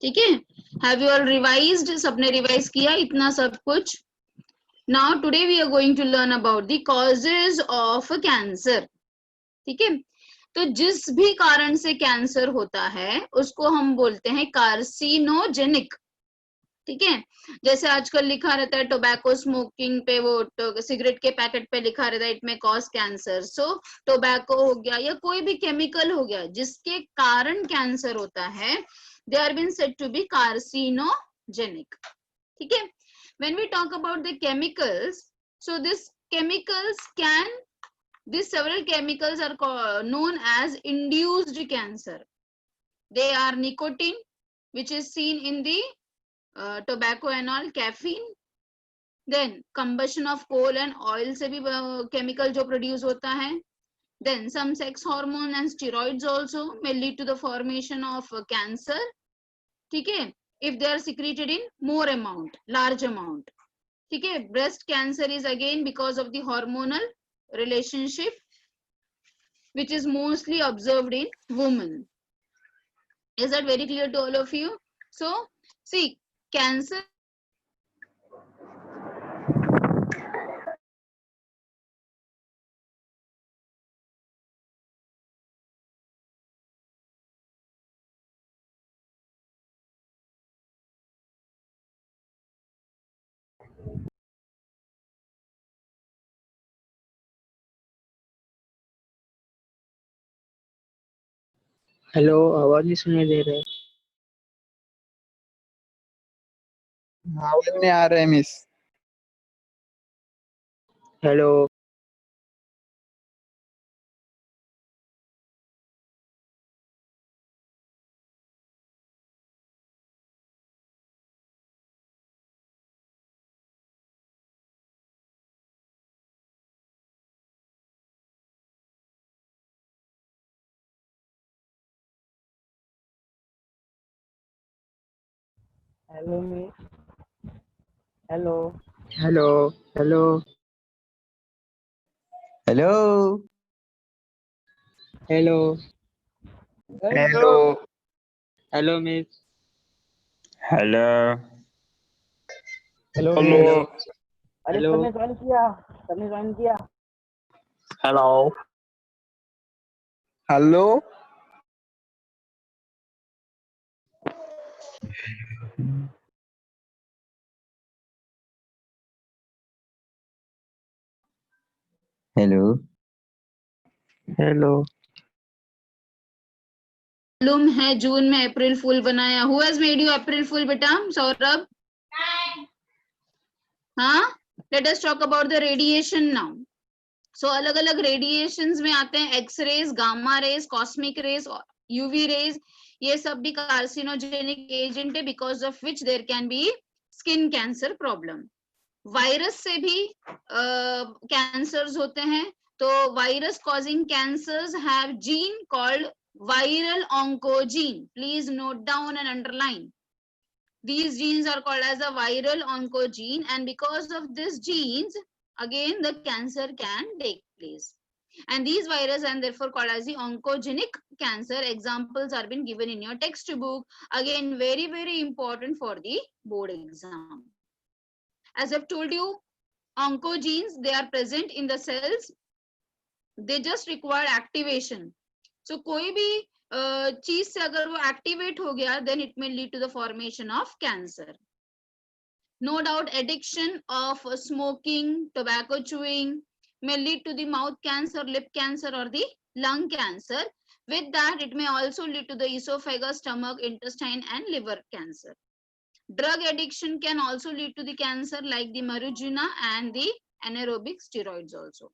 ठीक है, have you all revised? सबने रिवाइज किया इतना सब कुछ? Now today we are going to learn about the causes of cancer. ठीक है, तो जिस भी कारण से कैंसर होता है उसको हम बोलते हैं कार्सिनोजेनिक। ठीक है, जैसे आजकल लिखा रहता है टोबैको स्मोकिंग पे, वो सिगरेट के पैकेट पे लिखा रहता है इट में कॉज कैंसर। सो टोबैको हो गया या कोई भी केमिकल हो गया जिसके कारण कैंसर होता है, they are been said to be carcinogenic. ठीक है, when we talk about the chemicals, so these several chemicals are known as induced cancer. They are nicotine, which is seen in the tobacco and all, caffeine, then combustion of coal and oil से भी chemical जो produce होता है, then some sex hormone and steroids also may lead to the formation of cancer. ठीक है, if they are secreted in more amount, large amount. ठीक है, breast cancer is again because of the hormonal relationship which is mostly observed in women. Is that very clear to all of you? So see, cancer hello, आवाज नहीं सुनाई दे रहा है। आवाज नहीं आ रहा है miss. Hello, hello miss, hello hello hello hello hello hello hello miss, hello hello hello अरे हेलो सबने ज्वाइन किया हेलो हेलो हेलो हेलो मालूम है जून में अप्रैल फूल बनाया? Who has made you April fool बेटा? सौरभ? हाँ, let us talk about the radiation now. So अलग अलग रेडिएशंस में आते हैं X rays, gamma rays, cosmic rays, UV rays. ये सब भी कार्सिनोजेनिक एजेंट है because of which there can be skin cancer problem. Virus से भी कैंसर्स होते हैं। तो virus causing cancers have gene called viral oncogene. Please note down and underline. These genes are called as a viral oncogene, and because of these genes, again the cancer can take place. And these viruses are therefore called as the oncogenic cancer. Examples are been given in your textbook. Again, very, very important for the board exam. As I've told you, oncogenes, they are present in the cells. They just require activation. So कोई भी चीज से अगर वो activate हो गया, then it may lead to the formation of cancer. No doubt addiction of smoking, tobacco chewing may lead to the mouth cancer, lip cancer or the lung cancer. With that, it may also lead to the esophagus, stomach, intestine and liver cancer. Drug addiction can also lead to the cancer like the marijuana and the anaerobic steroids also.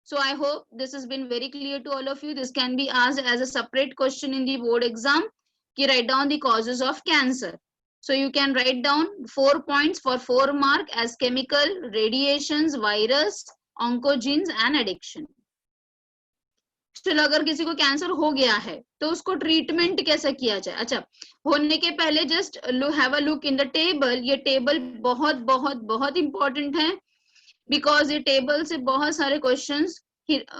So I hope this has been very clear to all of you. This can be asked as a separate question in the board exam. You write down the causes of cancer. So you can write down 4 points for 4 mark as chemical, radiations, virus, oncogenes and addiction. Still अगर किसी को cancer हो गया है तो उसको treatment कैसे किया जाए? अच्छा, होने के पहले just have a look in the table. ये टेबल बहुत बहुत बहुत इंपॉर्टेंट है बिकॉज ये टेबल से बहुत सारे क्वेश्चंस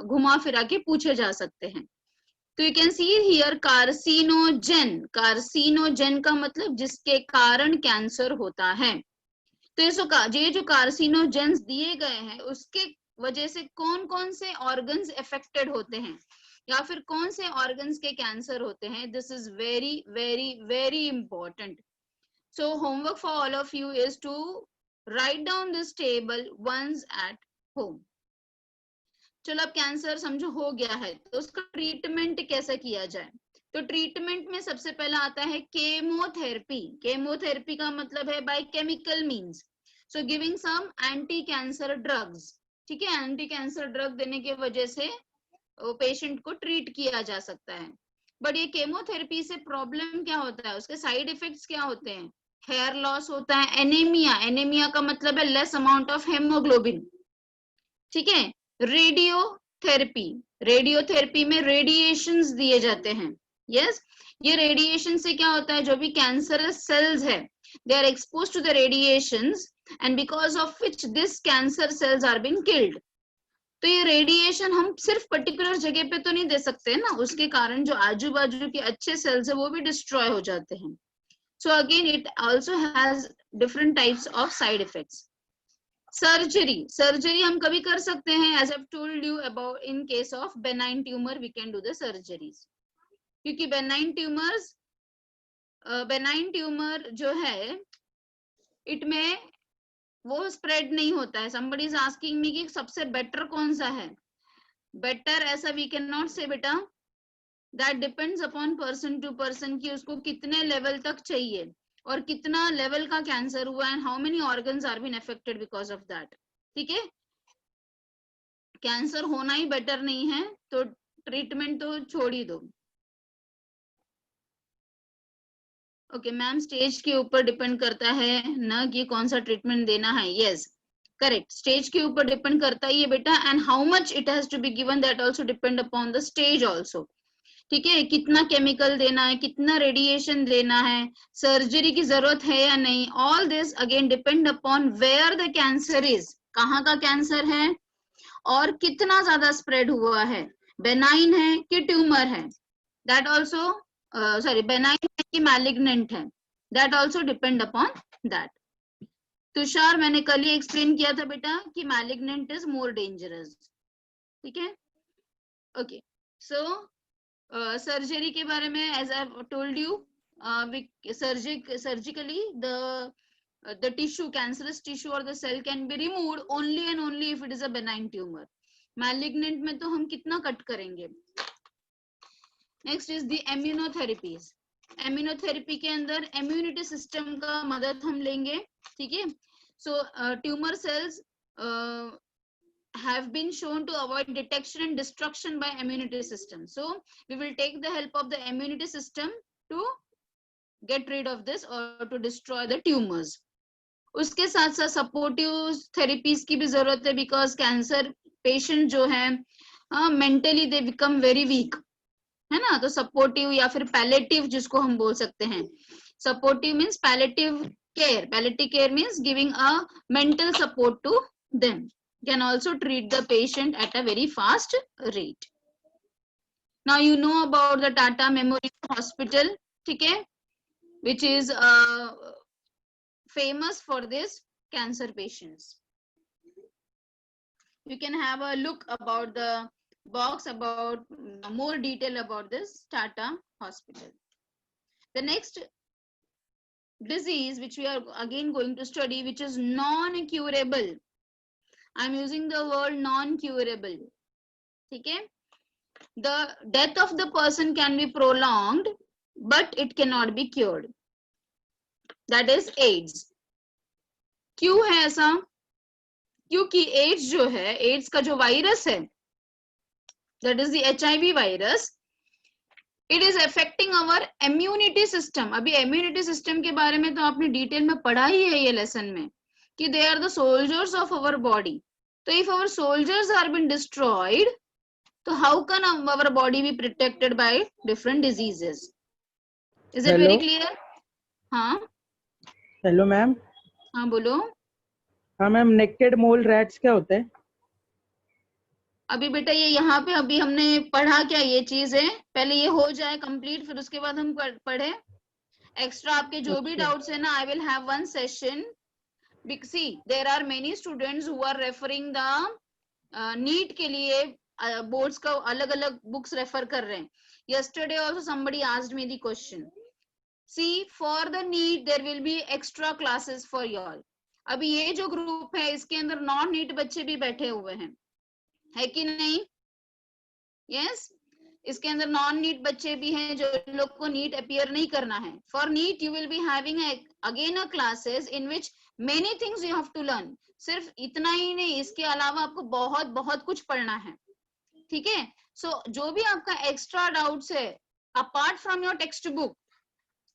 घुमा फिरा के पूछे जा सकते हैं. तो you can see here carcinogen, carcinogen का मतलब जिसके कारण कैंसर होता है। तो ये जो कार्सिनोजेंस दिए गए हैं उसके वजह से कौन कौन से ऑर्गन्स अफेक्टेड होते हैं या फिर कौन से ऑर्गन्स के कैंसर होते हैं, this is very very very important. So homework for all of you is to write down this table once at home. चलो अब कैंसर समझो हो गया है, तो उसका ट्रीटमेंट कैसे किया जाए। तो ट्रीटमेंट में सबसे पहला आता है केमोथेरेपी। केमोथेरेपी का मतलब है by chemical means, so giving some anti cancer drugs. ठीक है, एंटी कैंसर ड्रग देने की वजह से पेशेंट को ट्रीट किया जा सकता है। बट ये केमोथेरेपी से प्रॉब्लम क्या होता है, उसके साइड इफेक्ट्स क्या होते हैं, हेयर लॉस होता है, एनीमिया, एनीमिया का मतलब है लेस अमाउंट ऑफ हेमोग्लोबिन। ठीक है, रेडियोथेरेपी, रेडियोथेरेपी में रेडिएशंस दिए जाते हैं। यस, ये रेडिएशन से क्या होता है, जो भी कैंसरस सेल्स है they are expose to the radiations and because of which this cancer cells are been killed. तो ये रेडिएशन हम सिर्फ पर्टिकुलर जगह पे तो नहीं दे सकते ना, उसके कारण जो आजू बाजू के अच्छे सेल्स है वो भी डिस्ट्रॉय हो जाते हैं। So again it also has different types of side effects. Surgery, surgery हम कभी कर सकते हैं, as I told you about in case of benign tumour we can do the surgeries, क्योंकि बेनाइन ट्यूमर्स, बेनाइन ट्यूमर जो है it में वो स्प्रेड नहीं होता है। somebody is asking me कि सबसे बेटर कौन सा है, बेटर ऐसा वी कैन नॉट से बेटा, that depends upon person to person कि उसको कितने लेवल तक चाहिए और कितना लेवल का कैंसर हुआ and how many organs are been affected because of that. ठीक है, कैंसर होना ही बेटर नहीं है तो ट्रीटमेंट तो छोड़ ही दो। ओके मैम, स्टेज के ऊपर डिपेंड करता है ना कि कौन सा ट्रीटमेंट देना है। यस करेक्ट, स्टेज के ऊपर डिपेंड करता ही है बेटा, and how much it has to be given that also depend upon the stage also. ठीक है, कितना केमिकल देना है, कितना रेडिएशन देना है, सर्जरी की जरूरत है या नहीं, all this again depend upon where the cancer is, कहाँ का कैंसर है और कितना ज्यादा स्प्रेड हुआ है, बेनाइन है कि ट्यूमर है, दैट ऑल्सो सॉरी बेनाइन है कि मैलिग्नेंट है, that also depend upon that. Tushar, मैंने कल ही एक्सप्लेन किया था बेटा कि मैलिग्नेंट इज मोर डेंजरस। ठीक है, ओके। सो सर्जरी के बारे में as I told you, surgically the tissue, cancerous tissue or the cell can be removed only and only if it is a benign tumor. malignant में तो हम कितना cut करेंगे। Next is the immunotherapies. Immunotherapy के अंदर immunity system का मदद हम लेंगे। ठीक है, so tumour cells have been shown to avoid detection and destruction by immunity system, so we will take the help of the immunity system to get rid of this or to destroy the tumors. उसके साथ साथ supportive therapies की भी जरूरत है, because cancer patient जो है mentally they become very weak, है ना। तो सपोर्टिव या फिर पैलेटिव जिसको हम बोल सकते हैं, supportive means palliative care, palliative care means giving a mental support to them, can also treat the patient at a very fast rate. Now you know about the Tata memorial hospital, ठीक है, which is famous for this cancer patients. You can have a look about the box about more detail about this Tata hospital. The next disease which we are again going to study, which is non-curable. I'm using the word non-curable. Okay, the death of the person can be prolonged but it cannot be cured. That is AIDS. क्यों है ऐसा? क्योंकि ads जो है, ads का जो virus है, that is the HIV virus, it is affecting our immunity system. अभी इम्यूनिटी सिस्टम के बारे में तो आपने डिटेल में पढ़ा ही है ये लेसन में कि they are the soldiers of our body. तो if our soldiers are been destroyed, तो how can our body be protected by different diseases? Is it very clear? हाँ हेलो मैम। हाँ बोलो। हाँ मैम, नेकेड मोल rats क्या होते हैं? अभी बेटा ये यहाँ पे अभी हमने पढ़ा क्या, ये चीज है, पहले ये हो जाए कंप्लीट, फिर उसके बाद हम पढ़े एक्स्ट्रा आपके जो भी Okay. डाउट्स है ना. I will have one session. See, there are many students who are referring the NEET के लिए बोर्ड्स का अलग अलग बुक्स रेफर कर रहे हैं. yesterday also somebody asked me the question. See, for the NEET there will be extra classes for you all. अभी ये जो ग्रुप है इसके अंदर नॉन नीट बच्चे भी बैठे हुए हैं, है कि नहीं? यस, इसके अंदर नॉन नीट बच्चे भी हैं जो लोग को नीट अपीयर नहीं करना है. For NEET you will be having again a classes in which many things you have to learn. सिर्फ इतना ही नहीं, इसके अलावा आपको बहुत बहुत कुछ पढ़ना है. ठीक है. सो जो भी आपका एक्स्ट्रा डाउट्स है apart from your text book,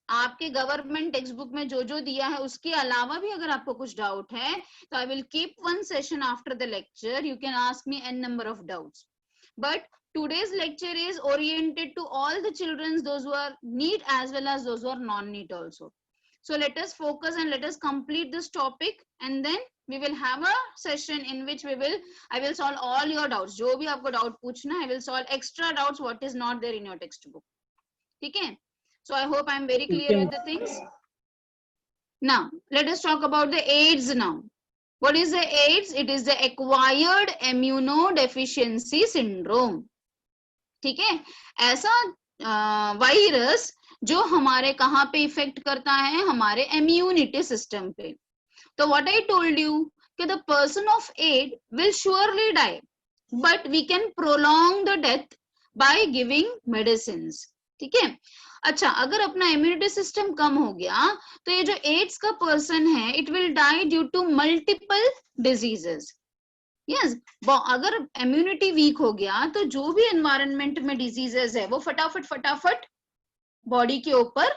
आपके गवर्नमेंट टेक्स्ट बुक में जो जो दिया है उसके अलावा भी अगर आपको कुछ डाउट है तो I will keep one session after the lecture. You can ask me an number of doubts. But today's lecture is oriented to all the children, those who are NEET as well as those who are non-NEET also. So let us focus and let us complete this topic, and then we will have a session in which I will solve all your doubts. जो भी आपको doubt पूछना, I will solve extra doubts what is not there in your textbook. ठीक है? So I hope I am very clear with the things. Now let us talk about the AIDS now. What is the AIDS? It is the acquired immunodeficiency syndrome. ठीक है. ऐसा virus जो हमारे कहाँ पे effect करता है, हमारे इम्यूनिटी सिस्टम पे. तो व्हाट आई टोल्ड यू कि the person of AIDS will surely die, but we can prolong the death by giving medicine. ठीक है. अच्छा, अगर अपना इम्यूनिटी सिस्टम कम हो गया तो ये जो एड्स का पर्सन है it will die due to multiple diseases. Yes, अगर इम्यूनिटी वीक हो गया तो जो भी एनवायरनमेंट में डिजीजेस है वो फटाफट बॉडी के ऊपर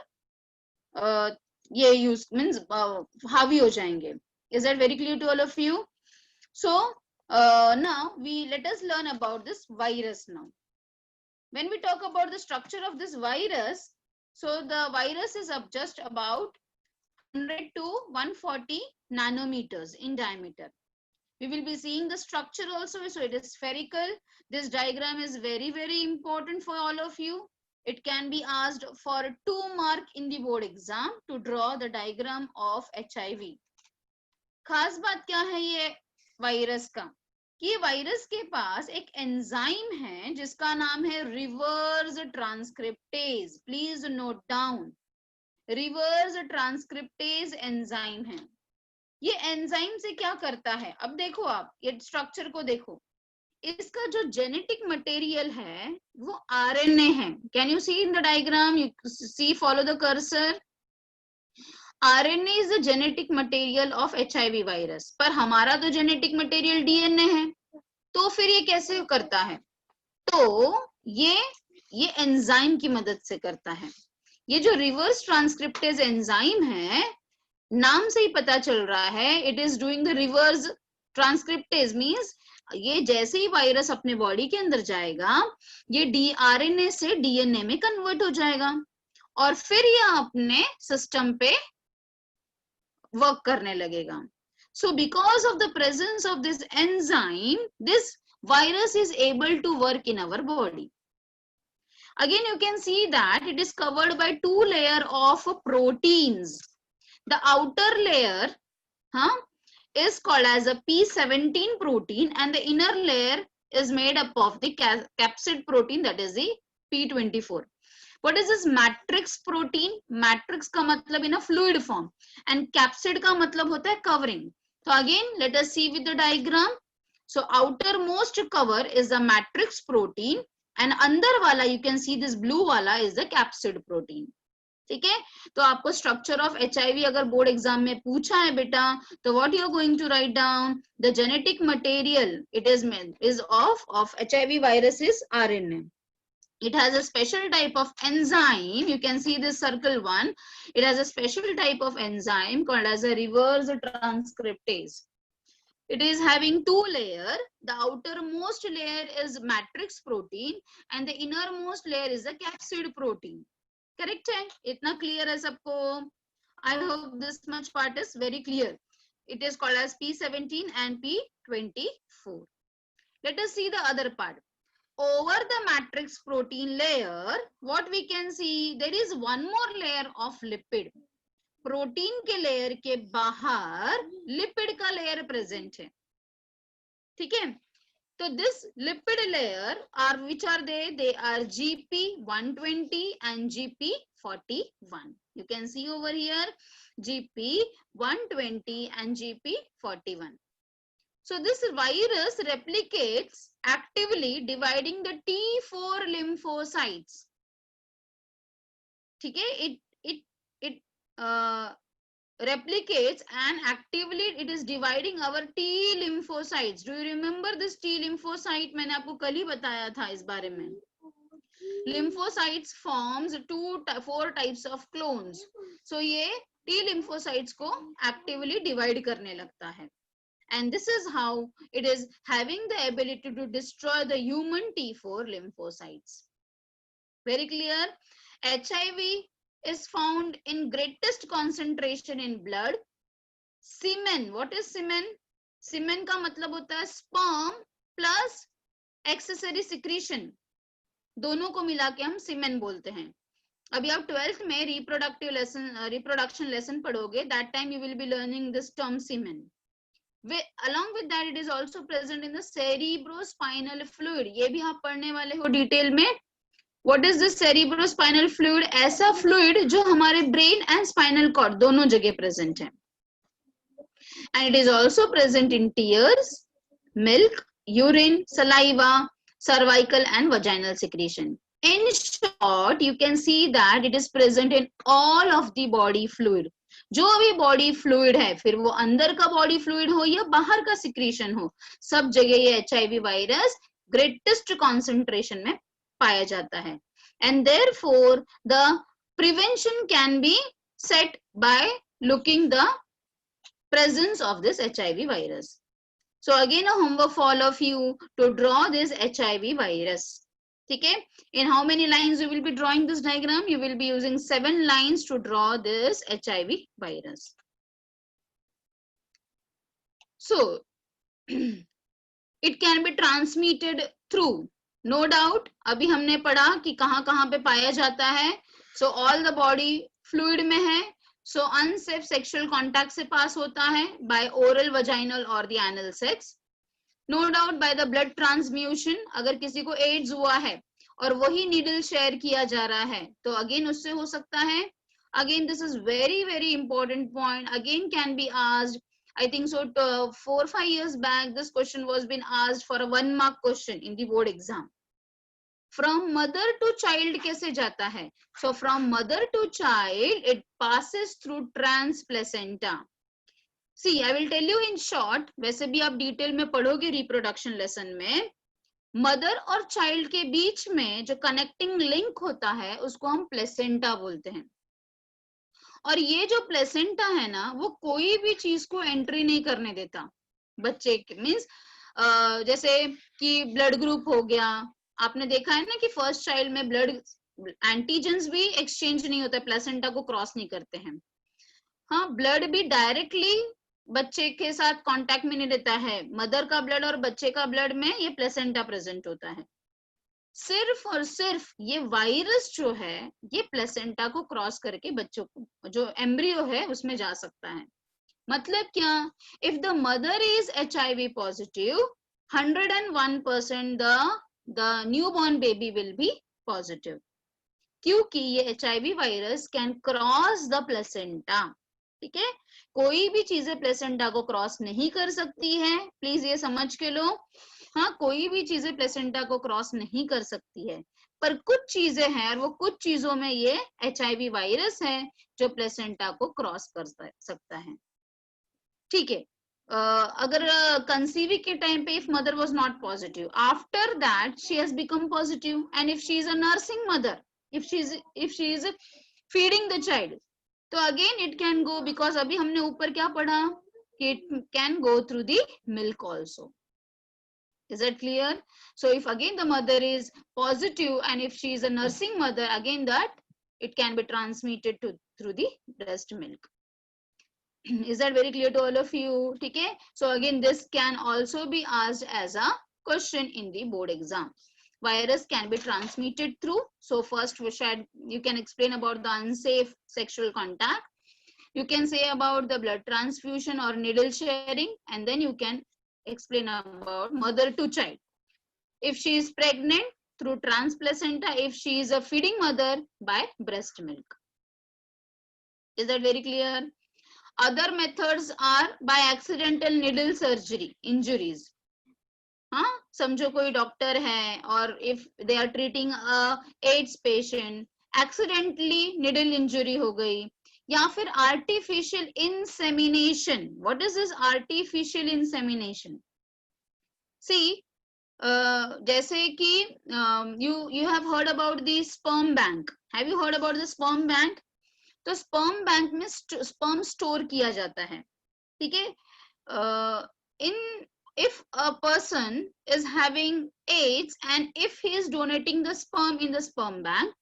ये यूज मींस हावी हो जाएंगे. Is that very clear to all of you? So now we let us learn about this virus. Now when we talk about the structure of this virus, so the virus is of just about 100 to 140 nanometers in diameter. We will be seeing the structure also. So it is spherical. This diagram is very important for all of you. It can be asked for 2 mark in the board exam to draw the diagram of HIV. खास बात क्या है ये virus का, कि virus के पास एक enzyme है जिसका नाम है reverse transcriptase. Please note down, reverse transcriptase enzyme है. ये एंजाइम से क्या करता है, अब देखो आप ये स्ट्रक्चर को देखो. इसका जो जेनेटिक मटेरियल है वो आरएनए है. Can you see in the diagram? You see, follow the cursor. RNA is the genetic material of HIV virus. पर हमारा तो जेनेटिक मटेरियल डीएनए है. तो फिर ये कैसे करता है? तो ये एंजाइम की मदद से करता है. ये जो रिवर्स ट्रांसक्रिप्टेज एंजाइम है, नाम से ही पता चल रहा है, it is doing the reverse transcriptase. Means ये जैसे ही वायरस अपने बॉडी के अंदर जाएगा, ये आरएनए से डीएनए में कन्वर्ट हो जाएगा और फिर ये अपने सिस्टम पे वर्क करने लगेगा. So because of the presence of this enzyme, this virus is able to work in our body. Again, you can see that it is covered by 2 layers of proteins. The outer layer is called as a P17 protein and the inner layer is made up of the capsid protein, that is the P24. What is this matrix protein? Matrix का मतलब in a fluid form and capsid का मतलब होता है covering. So again, let us see with the diagram. So outermost cover is the matrix protein and अंदर वाला you can see this blue वाला is the capsid protein. ठीक है. तो आपको structure of HIV अगर बोर्ड एग्जाम में पूछा है बेटा, तो what you are going to write down? The genetic material it is of HIV virus is RNA. It has a special type of enzyme. You can see this circle one. It has a special type of enzyme called as a reverse transcriptase. It is having 2 layers. The outermost layer is matrix protein and the innermost layer is the capsid protein. Correct है? इतना clear है सबको? I hope this much part is very clear. It is called as P17 and P24. Let us see the other part. Over the matrix protein layer, what we can see, there is one more layer of lipid. Protein के layer के बाहर lipid का layer present है, ठीक है. तो this lipid layer are which are they are GP120 and GP41. You can see over here GP120 and GP41. So this virus replicates actively dividing the T4 lymphocytes. ठीक है, it replicates and actively it is dividing our T lymphocytes. Do you remember this T lymphocyte? मैंने आपको कल ही बताया था इस बारे में. Lymphocytes forms 4 types of clones. So ये T lymphocytes को actively divide करने लगता है. And this is how it is having the ability to destroy the human T4 lymphocytes. Very clear? HIV is found in greatest concentration in blood. Semen, what is semen? Semen का मतलब होता है sperm plus accessory secretion. दोनों को मिला के हम semen बोलते हैं. अभी आप 12th में reproduction lesson पढ़ोगे. That time you will be learning this term semen. Along with that, it is also present in the cerebrospinal fluid. ये भी आप पढ़ने वाले हो detail में. What is this cerebrospinal fluid? ऐसा fluid जो हमारे brain and spinal cord दोनों जगह present है. And it is also present in tears, milk, urine, saliva, cervical and vaginal secretion. In short, you can see that it is present in all of the body fluid. जो भी body fluid है, फिर वो अंदर का body fluid हो या बाहर का secretion हो, सब जगह ये HIV virus greatest concentration में पाया जाता है. And therefore the prevention can be set by looking the presence of this HIV virus. So again a homework for all of you to draw this HIV virus. Okay, in how many lines you will be drawing this diagram? You will be using 7 lines to draw this HIV virus. So it can be transmitted through, no doubt. अभी हमने पढ़ा कि कहाँ पे पाया जाता है. So all the body fluid में है. So unsafe sexual contact से पास होता है by oral, vaginal or the anal sex. No doubt by the blood transfusion. अगर किसी को AIDS हुआ है और वही needle share किया जा रहा है तो again उससे हो सकता है. Again this is very very important point. Again can be asked. I think so 4-5 years back this question was been asked for a 1 mark question in the board exam. From mother to child कैसे जाता है? So from mother to child it passes through transplacenta. See, I will tell you in short. वैसे भी आप detail में पढ़ोगे reproduction lesson में. Mother और चाइल्ड के बीच में जो कनेक्टिंग लिंक होता है उसको हम प्लेसेंटा बोलते हैं. और ये जो प्लेसेंटा है ना वो कोई भी चीज को एंट्री नहीं करने देता बच्चे के. मीन्स जैसे कि ब्लड ग्रुप हो गया, आपने देखा है ना कि फर्स्ट चाइल्ड में ब्लड एंटीजेंस भी एक्सचेंज नहीं होता, प्लेसेंटा को क्रॉस नहीं करते हैं. हाँ, ब्लड भी डायरेक्टली बच्चे के साथ कांटेक्ट में नहीं रहता है. मदर का ब्लड और बच्चे का ब्लड में ये प्लेसेंटा प्रेजेंट होता है. सिर्फ और सिर्फ ये वायरस जो है ये प्लेसेंटा को क्रॉस करके बच्चों को जो एम्ब्रियो है उसमें जा सकता है. मतलब क्या? If the mother is HIV positive 101% the newborn baby will be positive. क्योंकि ये HIV virus can cross the placenta. ठीक है, कोई भी चीजें प्लेसेंटा को क्रॉस नहीं कर सकती है. प्लीज ये समझ के लो. हाँ, कोई भी चीजें प्लेसेंटा को क्रॉस नहीं कर सकती है, पर कुछ चीजें हैं और वो कुछ चीजों में ये HIV वायरस है जो प्लेसेंटा को क्रॉस कर सकता है. ठीक है, अगर कंसीविंग के टाइम पे if mother was not positive, after that she has become positive, and if she is a nursing mother, if she is feeding the child, तो again it can go, because अभी हमने ऊपर क्या पढ़ा कि it can go through the milk also. Is that clear? So if again the mother is positive and if she is a nursing mother, again that it can be transmitted through the breast milk. Is that very clear to all of you? Okay, so again this can also be asked as a question in the board exam. Virus can be transmitted through. So first you can explain about the unsafe sexual contact. You can say about the blood transfusion or needle sharing, and then you can explain about mother to child. If she is pregnant, through transplacenta, if she is a feeding mother, by breast milk. Is that very clear? Other methods are by accidental needle surgery, injuries. हाँ, समझो कोई doctor है और if they are treating a AIDS patient, accidentally needle injury हो गई, या फिर artificial insemination. What is this artificial insemination? See, जैसे कि you have heard about the sperm bank. Have you heard about the sperm bank? तो sperm bank में sperm store किया जाता है, ठीक है? If a person is having AIDS and if he is donating the sperm in the sperm bank,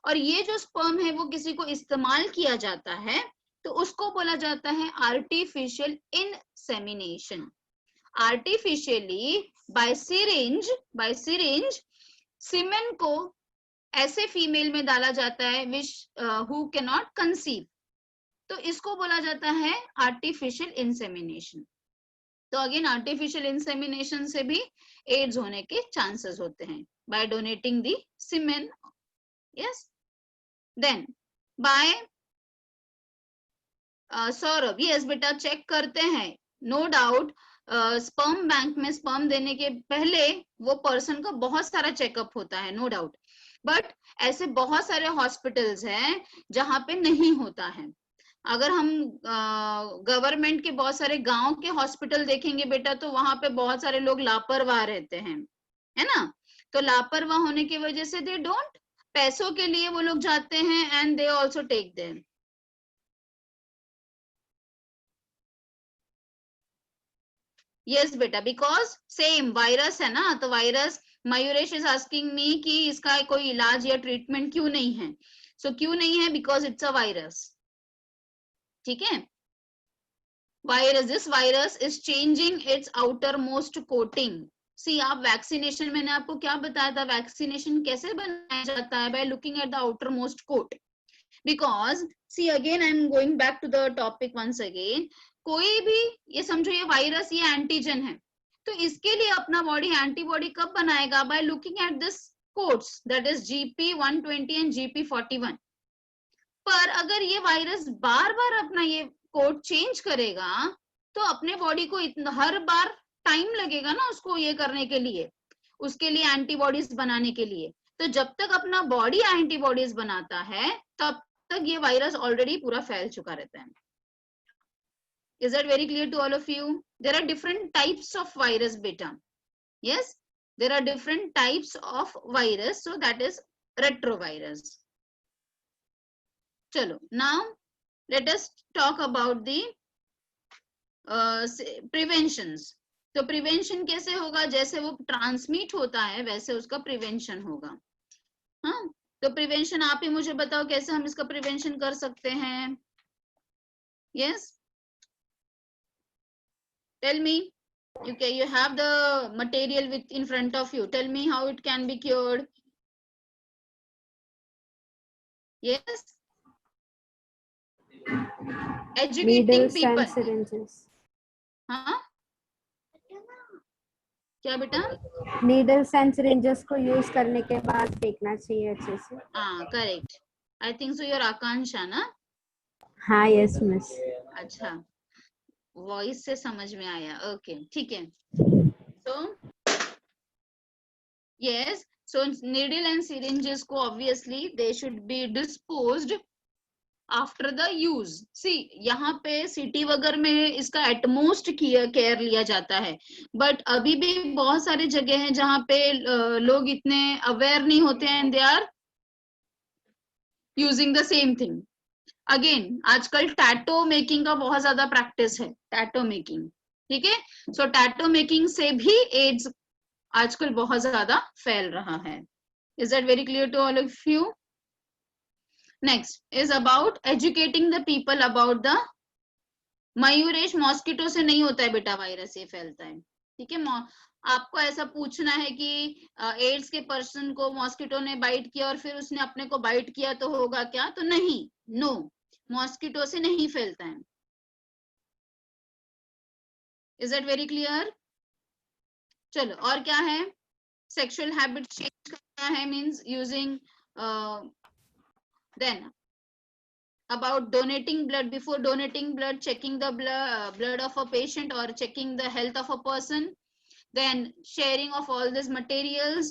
और ये जो sperm है वो किसी को इस्तेमाल किया जाता है, तो उसको बोला जाता है artificial insemination. Artificially by syringe semen को ऐसे फीमेल में डाला जाता है which who cannot conceive, तो इसको बोला जाता है artificial insemination. तो अगेन आर्टिफिशियल इंसेमिनेशन से भी एड्स होने के चांसेस होते हैं by donating the semen. Yes, then by Saurabh, yes बेटा चेक करते हैं, नो डाउट. स्पर्म बैंक में स्पर्म देने के पहले वो पर्सन का बहुत सारा चेकअप होता है, नो डाउट, बट ऐसे बहुत सारे हॉस्पिटल्स हैं जहां पे नहीं होता है. अगर हम गवर्नमेंट के बहुत सारे गांव के हॉस्पिटल देखेंगे बेटा, तो वहां पे बहुत सारे लोग लापरवाह रहते हैं, है ना? तो लापरवाह होने की वजह से दे डोंट, पैसों के लिए वो लोग जाते हैं and they also take them. Yes बेटा, बिकॉज सेम वायरस है ना, तो virus, Mayuresh is asking me कि इसका कोई इलाज या ट्रीटमेंट क्यों नहीं है. सो क्यों नहीं है? Because it's a virus. ठीक है, virus, this virus is changing its outer most coating. See, आप वैक्सीनेशन, मैंने आपको क्या बताया था, वैक्सीनेशन कैसे बनाया जाता है? By looking at the outermost coat. Because see again I am going back to the topic once again. कोई भी, ये समझो ये वायरस, ये एंटीजन है, तो इसके लिए अपना बॉडी एंटीबॉडी कब बनाएगा? Bye looking at this codes, that is GP120 and GP41. पर अगर ये वायरस बार बार अपना ये कोड चेंज करेगा, तो अपने बॉडी को हर बार टाइम लगेगा ना उसको ये करने के लिए, उसके लिए एंटीबॉडीज बनाने के लिए. तो जब तक अपना बॉडी एंटीबॉडीज बनाता है, तब तक ये वायरस ऑलरेडी पूरा फैल चुका रहता है. Is that very clear to all of you? There are different types of virus beta. Yes, there are different types of virus. So that is retrovirus. चलो, now let us talk about the preventions. तो prevention कैसे होगा? जैसे वो transmit होता है वैसे उसका प्रिवेंशन होगा. हाँ, तो प्रिवेंशन आप ही मुझे बताओ कैसे हम इसका प्रिवेंशन कर सकते हैं. Yes, tell me. Okay, you have the material with in front of you. Tell me how it can be cured. Yes, educating Needles people. and syringes. हाँ, क्या बेटा? Needles and syringes को यूज करने के बाद फेंकना चाहिए अच्छे से. हाँ, correct. I think so. Your Akanksha ना? हाँ, यस मिस. अच्छा, वॉइस से समझ में आया. ओके, ठीक है. So yes, so needle and syringes को obviously they should be disposed after the use. See, यहाँ पे सिटी वगैरह में इसका एटमोस्ट केयर लिया जाता है, बट अभी भी बहुत सारी जगह हैं जहाँ पे लोग इतने अवेयर नहीं होते हैं, they are using the same thing. Again आजकल टैटो मेकिंग का बहुत ज्यादा प्रैक्टिस है, टैटो मेकिंग. ठीक है, सो टैटो मेकिंग से भी एड्स आजकल बहुत ज्यादा फैल रहा है. Is that very clear to all of you? Next is about educating the people about the Mayuresh. Mosquito से नहीं होता है बेटा वायरस, ये फैलता है. ठीक है, आपको ऐसा पूछना है कि एड्स के पर्सन को मॉस्किटो ने बाइट किया और फिर उसने अपने को बाइट किया तो होगा क्या, तो नहीं, नो, मॉस्किटो से नहीं फैलता है। Is that very clear? चलो, और क्या है, सेक्सुअल हैबिट चेंज करना है means using, then about donating blood, before donating blood, checking the blood of a patient or checking the health of a person, then sharing of all these materials.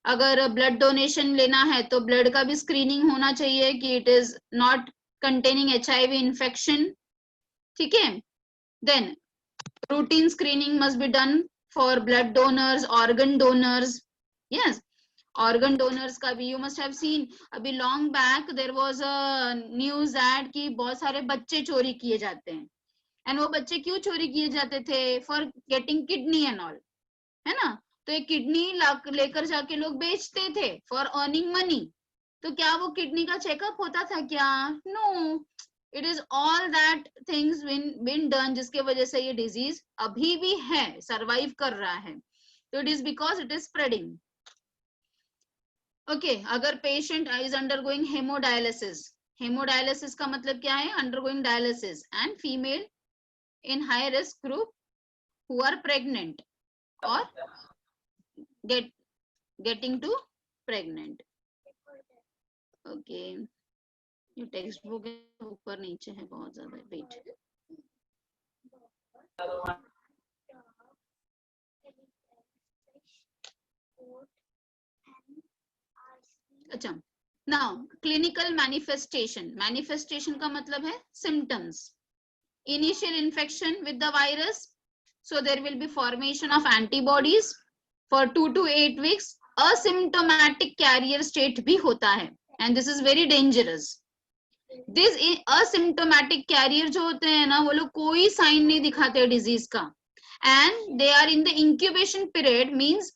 अगर blood donation लेना है तो blood का भी screening होना चाहिए कि it is not containing HIV infection, ठीक है। Then routine screening must be done for blood donors, organ donors, yes, organ donors का भी यू मस्ट हैव सीन, अभी long back there was a news ad कि बहुत सारे बच्चे चोरी किए जाते हैं, एंड वो बच्चे क्यों चोरी किए जाते थे, for getting kidney and all, है ना। तो एक किडनी लेकर जाके लोग बेचते थे फॉर अर्निंग मनी, तो क्या वो किडनी का चेकअप होता था क्या, no, it is all that things been done, जिसके वजह से ये डिजीज अभी भी है, सरवाइव कर रहा है, तो it is because it is spreading. Okay, अगर patient is undergoing haemodialysis, haemodialysis का मतलब क्या है, undergoing dialysis, and female in high risk group who are pregnant और getting to pregnant. ओके, ये टेक्स्ट बुक ऊपर नीचे है बहुत ज्यादा, वेट, अच्छा। नाउ क्लिनिकल मैनिफेस्टेशन, मैनिफेस्टेशन का मतलब है symptoms, initial infection with the virus, so there will be formation of antibodies for 2 to 8 weeks, asymptomatic carrier state भी होता है, and this is very dangerous. This asymptomatic carrier जो होते हैं ना, वो लोग कोई साइन नहीं दिखाते डिजीज का, and they are in the incubation period, means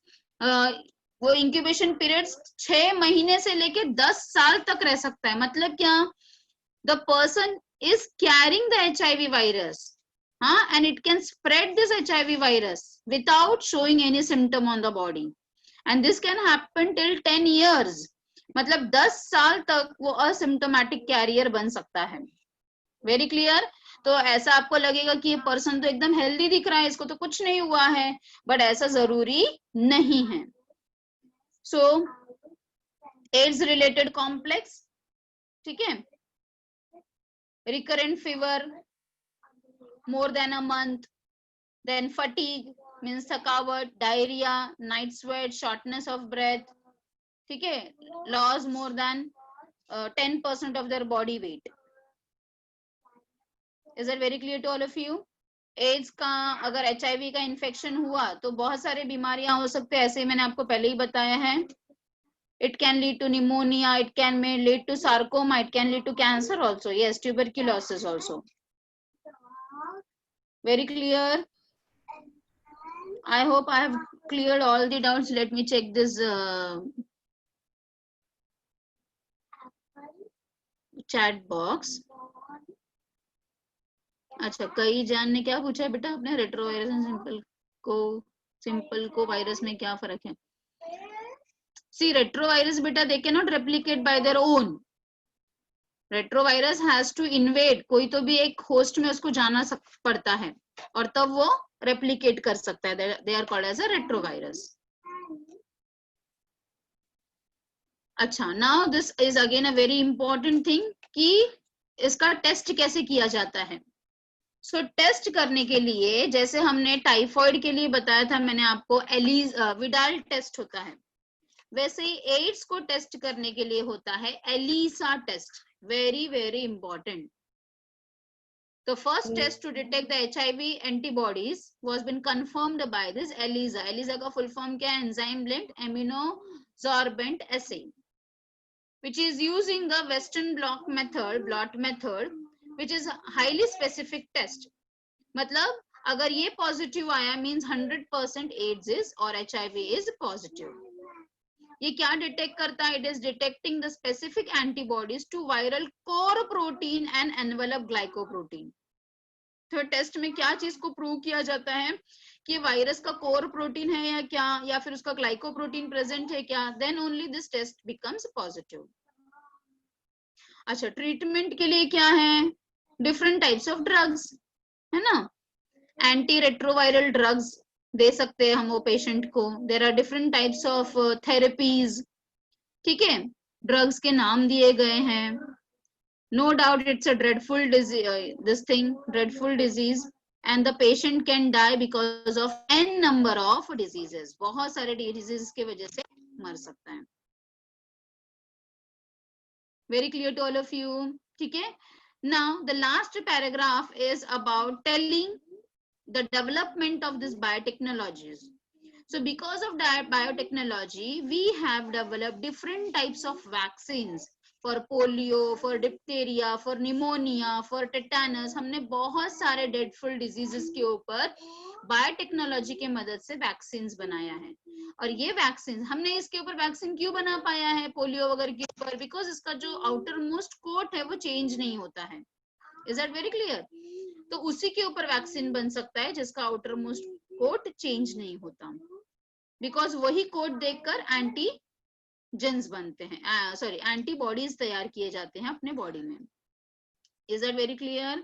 वो इंक्यूबेशन पीरियड 6 महीने से लेके 10 साल तक रह सकता है, मतलब क्या, the person is carrying the HIV virus, and it can spread this HIV virus without showing any symptom on the body, and this can happen till 10 years, मतलब 10 साल तक वो असिम्टोमेटिक कैरियर बन सकता है। Very clear? तो ऐसा आपको लगेगा कि ये पर्सन तो एकदम हेल्दी दिख रहा है, इसको तो कुछ नहीं हुआ है, बट ऐसा जरूरी नहीं है। सो एड्स रिलेटेड कॉम्प्लेक्स, ठीक है, recurrent fever more than a month, then fatigue means थकावट, diarrhea, night sweat, shortness of breath, ठीक है, loss more than 10% of their body weight. Is that very clear to all of you? AIDS का अगर HIV का infection हुआ तो बहुत सारे बीमारियां हो सकते हैं, ऐसे मैंने आपको पहले ही बताया है। It can lead to pneumonia, it can may lead to sarcoma, it can lead to cancer also, yes, tuberculosis also. Very clear? I hope I have cleared all the doubts. Let me check this chat box. अच्छा, कई जान ने क्या पूछा है बेटा आपने, retrovirus and simple को वायरस में क्या फर्क है? See, retrovirus beta they cannot replicate by their own. Retrovirus has to invade, कोई तो भी एक होस्ट में उसको जाना पड़ता है और तब वो replicate कर सकता है, they are called as a retrovirus. अच्छा, now this is again a very important thing कि इसका टेस्ट कैसे किया जाता है। सो टेस्ट करने के लिए जैसे हमने टाइफॉइड के लिए बताया था मैंने आपको, विडाल टेस्ट होता है, वैसे ही एड्स को टेस्ट करने के लिए होता है ELISA test, very very important. The first test to detect the HIV antibodies was been confirmed by this ELISA. ELISA का full form क्या है? Enzyme linked immunosorbent assay, which is using the Western blot method, which is a highly specific test. मतलब अगर ये positive आया means 100% AIDS is or HIV is positive. ये क्या detect करता है? It is detecting the specific antibodies to viral core protein and envelope glycoprotein. तो test में क्या चीज को प्रूव किया जाता है कि वायरस का कोर प्रोटीन है या क्या, या फिर उसका ग्लाइकोप्रोटीन प्रेजेंट है क्या, then only this test becomes positive. अच्छा, ट्रीटमेंट के लिए क्या है, डिफरेंट टाइप्स ऑफ ड्रग्स है ना, एंटी रेट्रोवायरल ड्रग्स दे सकते हैं हम वो पेशेंट को, there are different types of therapies, ठीक है, ड्रग्स के नाम दिए गए हैं। No doubt it's a dreadful this thing, dreadful disease, and the patient can die because of n number of diseases, बहुत सारे डिजीजेस की वजह से मर सकता है। Very clear to all of you, ठीक है। Now the last paragraph is about telling the development of this biotechnologies. So because of that biotechnology, we have developed different types of vaccines for polio, for diphtheria, for pneumonia, for tetanus. हमने बहुत सारे dreadful diseases के ऊपर biotechnology के मदद से vaccine बनाया है। और ये वैक्सीन, हमने इसके ऊपर वैक्सीन क्यों बना पाया है पोलियो वगैरह के ऊपर, बिकॉज इसका जो आउटर मोस्ट कोट है वो चेंज नहीं होता है। Is that very clear? तो उसी के ऊपर वैक्सीन बन सकता है जिसका आउटर मोस्ट कोट चेंज नहीं होता, बिकॉज वही कोट देखकर एंटीजेंस बनते हैं, सॉरी एंटीबॉडीज तैयार किए जाते हैं अपने बॉडी में। Is that very clear?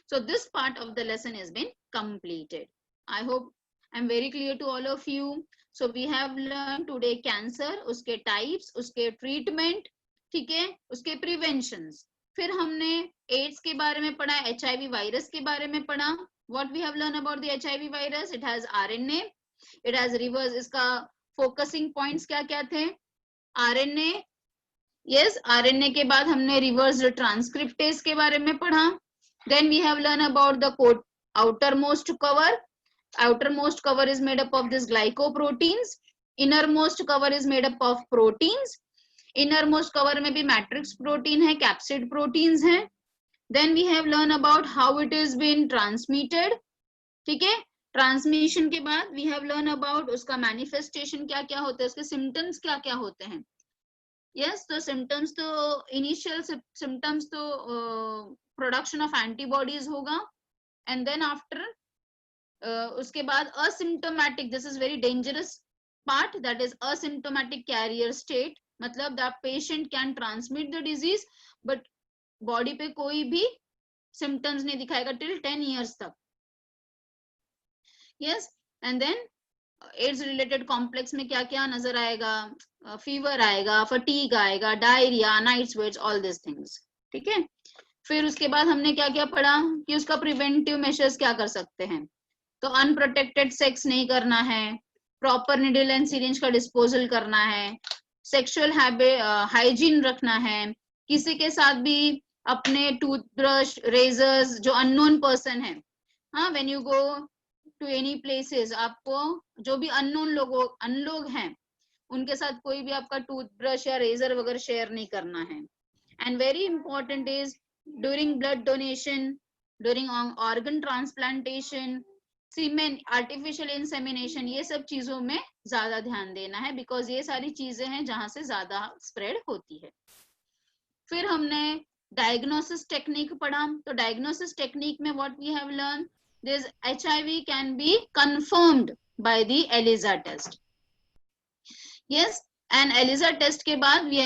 So this part of the lesson is been completed. I hope I am very clear to all of you. So we have learn today cancer, उसके types, उसके treatment, ठीक है, उसके preventions. फिर हमने ads के बारे में पढ़ा, HIV वायरस के बारे में पढ़ा। What we have learn about the HIV virus, it has RNA, it has reverse, इसका फोकसिंग पॉइंट्स क्या क्या थे, RNA, यस, RNA के बाद हमने रिवर्स ट्रांसक्रिप्टेज के बारे में पढ़ा। Then we have learn about the coat outermost cover. Outermost cover is made up of this glycoproteins, innermost cover is made up of proteins, innermost cover में भी matrix protein है, कैप्सिड प्रोटीन्स हैं। Then we have learn about how it is been transmitted, ठीक है। Transmission के बाद we have learn about उसका manifestation क्या क्या होता है, उसके सिम्टम्स क्या क्या होते हैं। यस, तो सिम्टम्स तो इनिशियल सिम्टम्स तो प्रोडक्शन ऑफ एंटीबॉडीज होगा, एंड देन आफ्टर उसके बाद asymptomatic, this is very dangerous part, that is asymptomatic carrier state, मतलब the patient can transmit the disease but body पे कोई भी सिम्टम्स नहीं दिखाएगा टिल 10 इयर्स तक। Yes, and then AIDS related complex में क्या क्या नजर आएगा, फीवर आएगा, फटीग आएगा, diarrhoea, night sweats, all this things, ठीक है। फिर उसके बाद हमने क्या क्या पढ़ा कि उसका प्रिवेंटिव मेजर्स क्या कर सकते हैं, तो अनप्रोटेक्टेड सेक्स नहीं करना है, प्रॉपर निडल एंड सिरिंज का डिस्पोजल करना है, सेक्सुअल हाइजीन रखना है, किसी के साथ भी अपने टूथब्रश, रेजर्स, जो अननोन पर्सन है, हाँ, when you go to any places, आपको जो भी अनलोग हैं उनके साथ कोई भी आपका टूथब्रश या रेजर वगैरह शेयर नहीं करना है। And very important is during blood donation, during organ transplantation, semen, artificial insemination, ये सब चीजों में ज्यादा ध्यान देना है, बिकॉज ये सारी चीजें हैं जहां से ज्यादा स्प्रेड होती है। फिर हमने डायग्नोसिस टेक्निक पढ़ा, तो डायग्नोसिस टेक्निक में what we have learn, this HIV can be confirmed by the ELISA test. Yes, and ELISA test के बाद we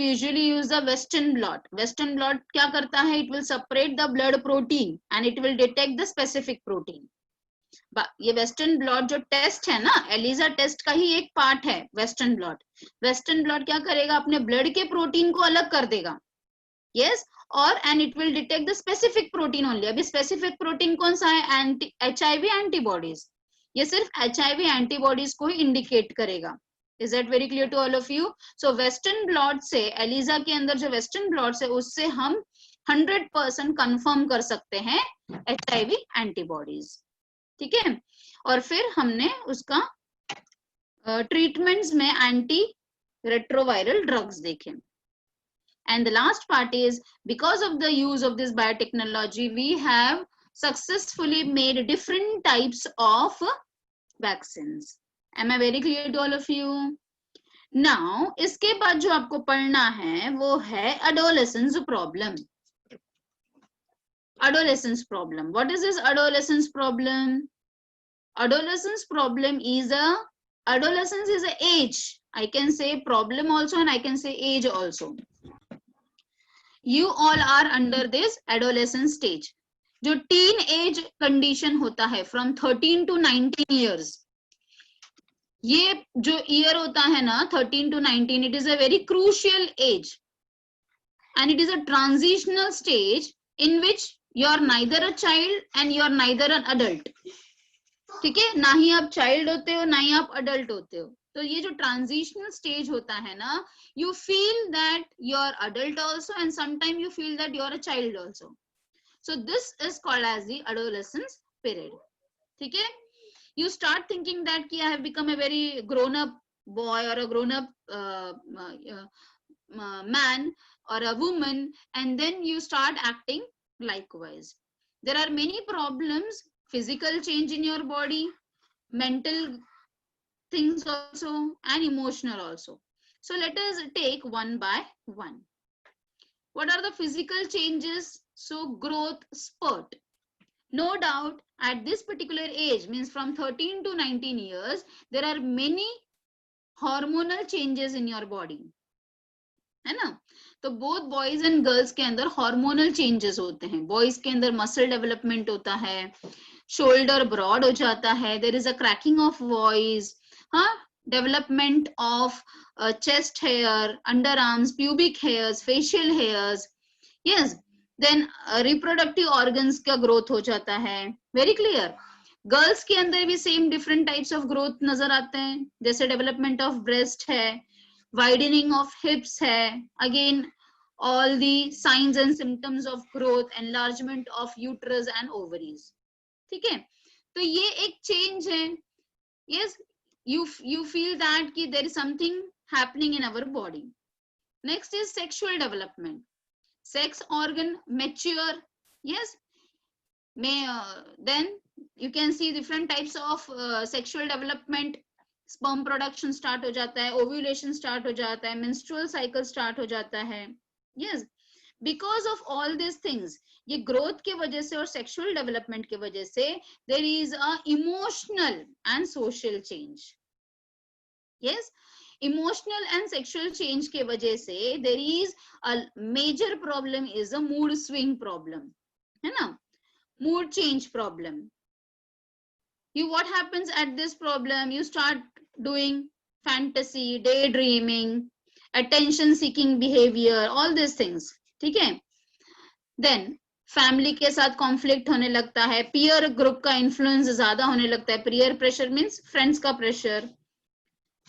usually use the Western blot. Western blot क्या करता है, it will separate the blood protein and it will detect the specific protein. ये western blot जो test है ना, ELISA test का ही एक पार्ट है वेस्टर्न ब्लॉट। वेस्टर्न ब्लॉट क्या करेगा, अपने ब्लड के प्रोटीन को अलग कर देगा, यस, और and it will detect the specific protein only. अभी स्पेसिफिक प्रोटीन कौन सा है, HIV एंटीबॉडीज, ये सिर्फ HIV एंटीबॉडीज को ही इंडिकेट करेगा। Is that very clear to all of you? So western blot से, ELISA के अंदर जो वेस्टर्न ब्लॉट है उससे हम 100% कंफर्म कर सकते हैं HIV एंटीबॉडीज, ठीक है। और फिर हमने उसका ट्रीटमेंट्स में एंटी रेट्रोवायरल ड्रग्स देखे। And the last part is, because of the use of this biotechnology we have successfully made different types of vaccines. Am I very clear to all of you? Now इसके बाद जो आपको पढ़ना है वो है adolescence problem. adolescence problem. What is this adolescence problem? Adolescence problem is adolescence is a age. I can say problem also and I can say age also. You all are under this adolescent stage. जो teen age condition होता है from 13 to 19 years. ये जो year होता है ना 13 to 19, it is a very crucial age and it is a transitional stage in which you are neither a child and you are neither an adult. ठीक है, ना ही आप child होते हो ना ही आप adult होते हो. तो ये जो transitional stage होता है ना, you feel that you are adult also and sometimes you feel that you are a child also. So this is called as the adolescence period. ठीक है, you start thinking that I have become a very grown up boy or a grown up man or a woman, and then you start acting likewise. There are many problems, physical change in your body, mental things also, and emotional also. So let us take one by one. What are the physical changes? So growth spurt. No doubt at this particular age, means from 13 to 19 years, there are many hormonal changes in your body. है ना? तो both boys and girls के अंदर hormonal changes होते हैं. Boys के अंदर muscle development होता है, shoulder broad हो जाता है, there is a cracking of voice, development of chest hair, underarms, pubic hairs, facial hairs. Yes, then reproductive organs का growth हो जाता है. Very clear. Girls के अंदर भी same different types of growth नजर आते हैं, जैसे development of breast है, widening of hips है, again all the signs and symptoms of growth, enlargement of uterus and ovaries. ठीक है, तो ये एक change है. Yes, you feel that कि there is something happening in our body. Next is sexual development. Sex organ mature. Yes, then you can see different types of sexual development. Sperm production start हो जाता है, ovulation start हो जाता है, menstrual cycle start हो जाता है. Yes, because of all these things, ये growth के वजह से और sexual development के वजह से there is a emotional and social change. Yes, emotional and sexual change के वजह से there is a major problem is a mood swing problem, है ना? Mood change problem. What happens at this problem? You start doing fantasy, daydreaming, attention seeking behavior, all these things. ठीक है? Then family के साथ conflict होने लगता है, peer group का influence ज्यादा होने लगता है. Peer pressure means friends का pressure.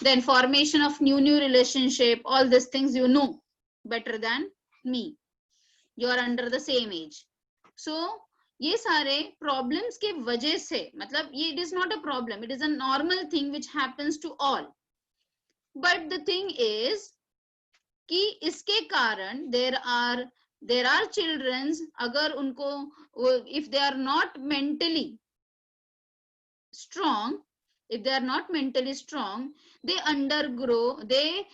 Then formation of new relationship, all these things you know better than me. You are under the same age. So ये सारे problems के वजह से, मतलब ये it is not a problem, it is a normal thing which happens to all. But the thing is कि इसके कारण there are children, अगर उनको, if they are not mentally strong, they undergo, they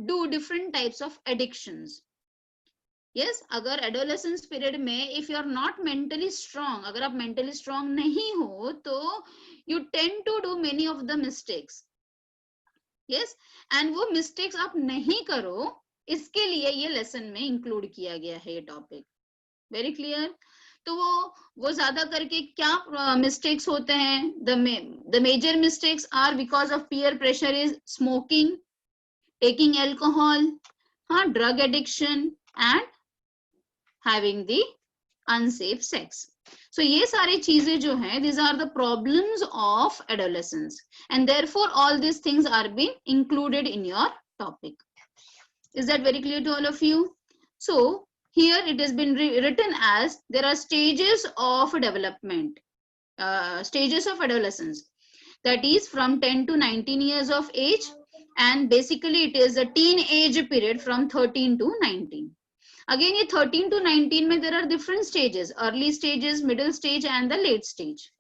do different types of addictions. Yes, अगर adolescence period में if you are not mentally strong, अगर आप mentally strong नहीं हो तो you tend to do many of the mistakes. Yes, and वो mistakes आप नहीं करो, इसके लिए ये lesson में include किया गया है ये topic. Very clear? तो वो ज्यादा करके क्या mistakes होते हैं? The major mistakes are because of peer pressure is smoking, taking alcohol, drug addiction and having the unsafe sex. So ये सारी चीजें जो हैं, these are the problems of adolescence, and therefore all these things are being included in your topic. Is that very clear to all of you? So here it has been written as there are stages of development, stages of adolescence, that is from 10 to 19 years of age, and basically it is a teenage period from 13 to 19. Again, ये 13 to 19 में there are different stages, early stages, middle stage and the late stage.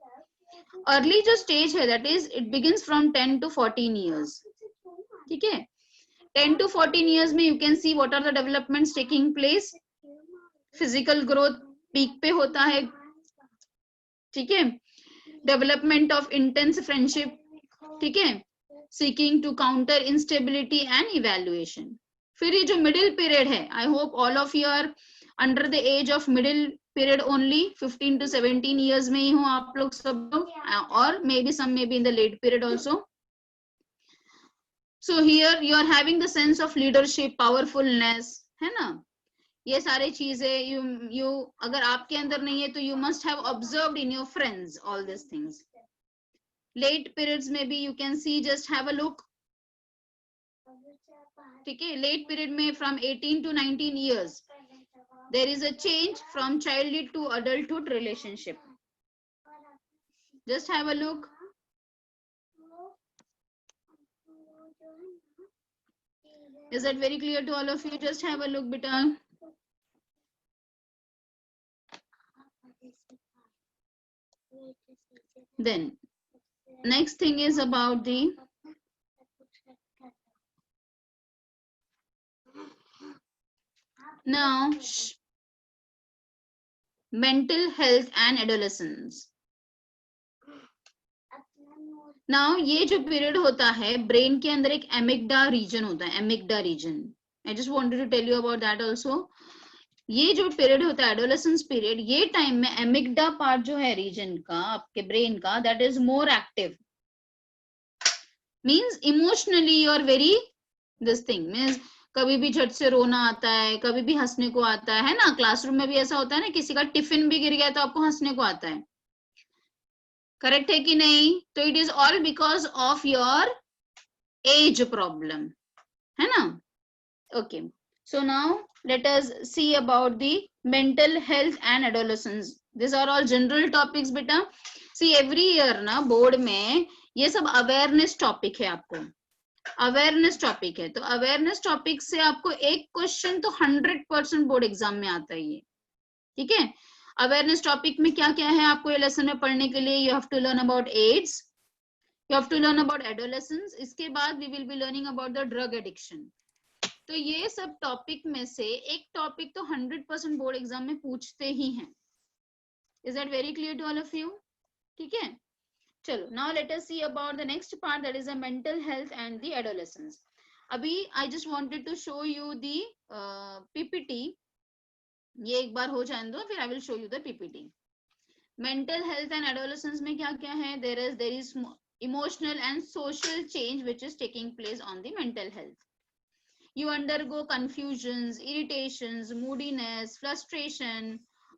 Early जो stage है, that is it begins from 10 to 14 years. ठीक है? 10 to 14 years में you can see what are the developments taking place. Physical growth peak पे होता है, ठीक है। डेवलपमेंट ऑफ इंटेंस फ्रेंडशिप, ठीक है, seeking to counter instability and evaluation. फिर ये जो मिडिल पीरियड है, I hope all of you are under the age of middle period only, 15 to 17 years में ही हो आप लोग सब लोग, और maybe some maybe in the late period also. So here you are having the sense of leadership, powerfulness, है ना, ये सारी चीजें यू अगर आपके अंदर नहीं है तो you must have observed in your friends all this things. Late periods में भी you can see, just have a look, ठीक है। लेट पीरियड में from 18 to 19 years there is a change from childhood to adulthood relationship. Just have a look. Is that very clear to all of you? Just have a look, beta. Then next thing is about the now mental health and adolescence. Now ये जो period होता है brain के अंदर एक एमिग्डा region होता है, amygdala region, I just wanted to tell you about that also. ये जो पीरियड होता है एडोलेसेंस पीरियड, ये टाइम में एमिग्डा पार्ट जो है रीजन का आपके ब्रेन का, that is more active, means emotionally you are very this thing, means कभी भी झट से रोना आता है, कभी भी हंसने को आता है ना। क्लासरूम में भी ऐसा होता है ना, किसी का टिफिन भी गिर गया तो आपको हंसने को आता है, करेक्ट है कि नहीं? तो it is all because of your age problem, है ना। Okay, so now let us see about the mental health and adolescence. These are all general topics beta. See every year ना बोर्ड में ये सब अवेयरनेस टॉपिक है, आपको awareness topic है, तो अवेयरनेस टॉपिक से आपको एक क्वेश्चन तो 100% बोर्ड एग्जाम में आता है ये, ठीक है। अवेयरनेस टॉपिक में क्या क्या है आपको ये लेसन में पढ़ने के लिए? You have to learn about AIDS, you have to learn about adolescence, इसके बाद we will be learning about the drug addiction. तो ये सब टॉपिक में से एक टॉपिक तो 100% बोर्ड एग्जाम में पूछते ही हैं। Is that very clear to all of you? ठीक है, चलो now let us see about the next part, that is the mental health and the adolescence. अभी I just wanted to show you the PPT, ये एक बार हो जाने दो, फिर I will show you the PPT. Mental health and adolescence में क्या क्या है? There is emotional and social change which is taking place on the mental health. You undergo confusions, irritations, moodiness, frustration,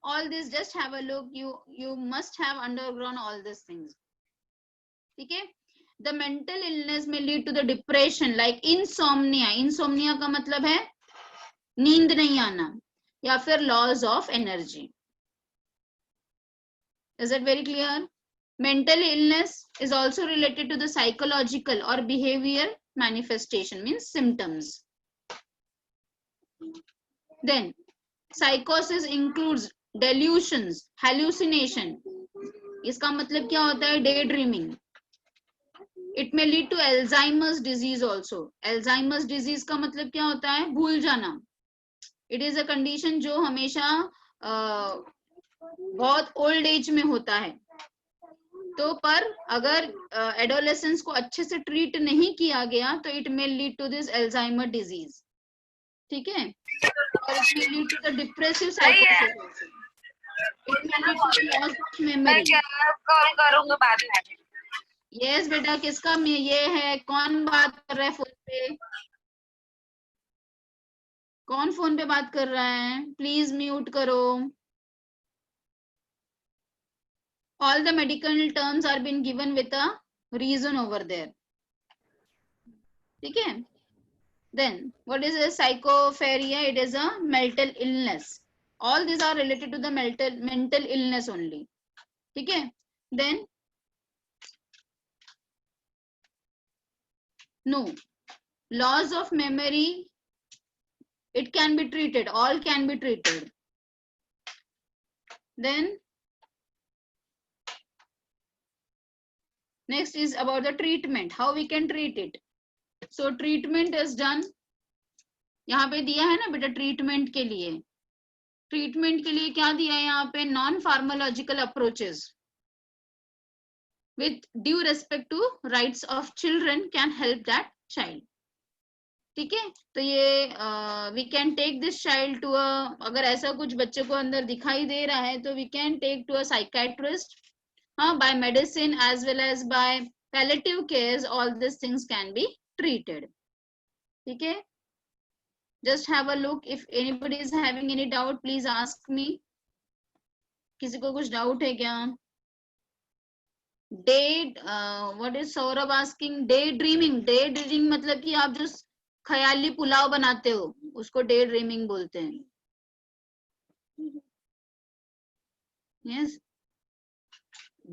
all this. Just have a look. You must have undergone all these things. Okay? The mental illness may lead to the depression like insomnia. Insomnia का मतलब है नींद नहीं आना, या फिर loss of energy. Is that very clear? Mental illness is also related to the psychological or behavior manifestation, means symptoms. Then psychosis includes delusions, hallucination. इसका मतलब क्या होता है? Daydreaming. It may lead to Alzheimer's disease also. Alzheimer's disease का मतलब क्या होता है? भूल जाना. It is a condition जो हमेशा बहुत ओल्ड एज में होता है। तो पर अगर एडोलेसेंस को अच्छे से ट्रीट नहीं किया गया तो it may lead to this Alzheimer disease, ठीक है। और it may lead to the depressive साइकोसिस, it may lead to loss of memory. Call करूंगा बाद में। यस बेटा, किसका ये है? कौन बात कर रहा है फोन पे? कौन फोन पे बात कर रहा है? प्लीज म्यूट करो। All the medical terms are being given with a reason over there. ठीक है? Then what is a psychopharia? It is a mental illness. All these are related to the mental illness only. ठीक है? Then no, loss of memory, it can be treated. All can be treated. Then next is about the treatment, how we can treat it. So treatment is done, यहाँ पे दिया है ना बेटा treatment के लिए, ट्रीटमेंट के लिए क्या दिया है यहाँ पे, non pharmacological approaches with due respect to rights of children can help that child. ठीक है, तो ये we can take this child to a, अगर ऐसा कुछ बच्चे को अंदर दिखाई दे रहा है तो we can take to a psychiatrist, हाँ, by medicine as well as by palliative cares, all this things can be treated. ठीक है, just have a look, if anybody is having any doubt please ask me. किसी को कुछ doubt है क्या? Day, what is Saurabh asking? Day dreaming, day dreaming मतलब कि आप जो ख्याली पुलाव बनाते हो उसको डे ड्रीमिंग बोलते हैं। यस,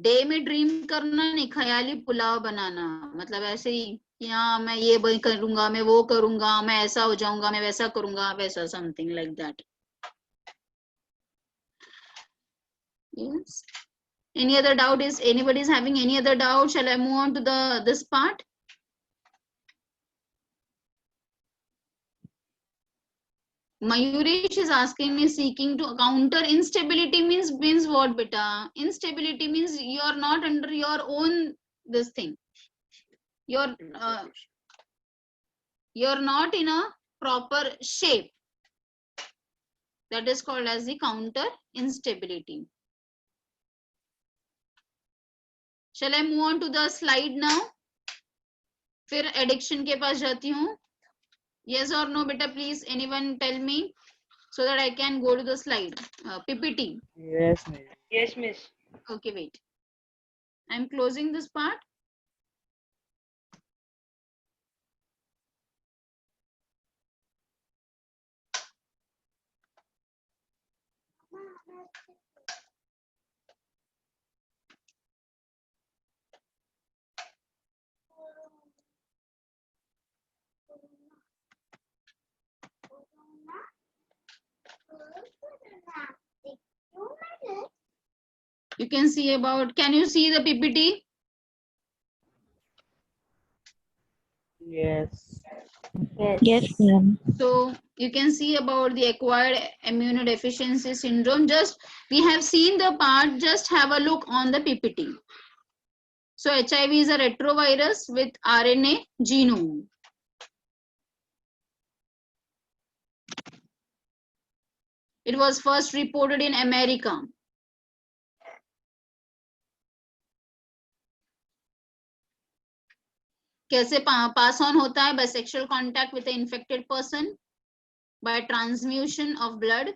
डे में ड्रीम करना नहीं, ख्याली पुलाव बनाना, मतलब ऐसे ही कि हाँ मैं ये करूंगा, मैं वो करूंगा, मैं ऐसा हो जाऊंगा, मैं वैसा करूंगा, वैसा, something like that. Yes. Any other doubt? Is anybody is having any other doubt? Shall I move on to this part? Mayuresh is asking me, seeking to counter instability means what, beta? Instability means you are not under your own this thing. You're not in a proper shape. That is called as the counter instability. Shall I move on to the slide now? फिर addiction के पास जाती हूँ। Yes or no, beta? Please, anyone tell me so that I can go to the slide. PPT. Yes, ma'am. Yes, miss. Okay, wait. I'm closing this part. You can see about, can you see the PPT? Yes. Yes. ma'am. So you can see about the acquired immunodeficiency syndrome. Just, we have seen the part, just have a look on the PPT. So HIV is a retrovirus with RNA genome. It was first reported in America. कैसे पास on होता है? By sexual contact with infected person, by transfusion of blood,